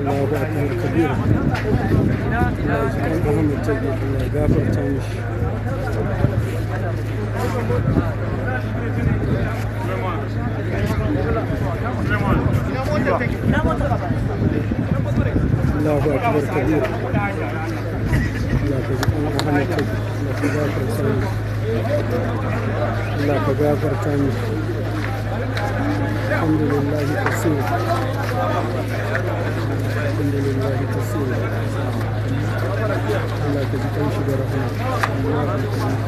Allahu akbar kabira. Allah ya kan Ahmad Tagi, Allah ya gafarta mishi. Allahu akbar kabira. Allah ka ji kan Ahmad Tagi, Allah ka gafarta mishi. الحمد لله كثير الحمد لله كثير الله تجيكم شكرا رحمه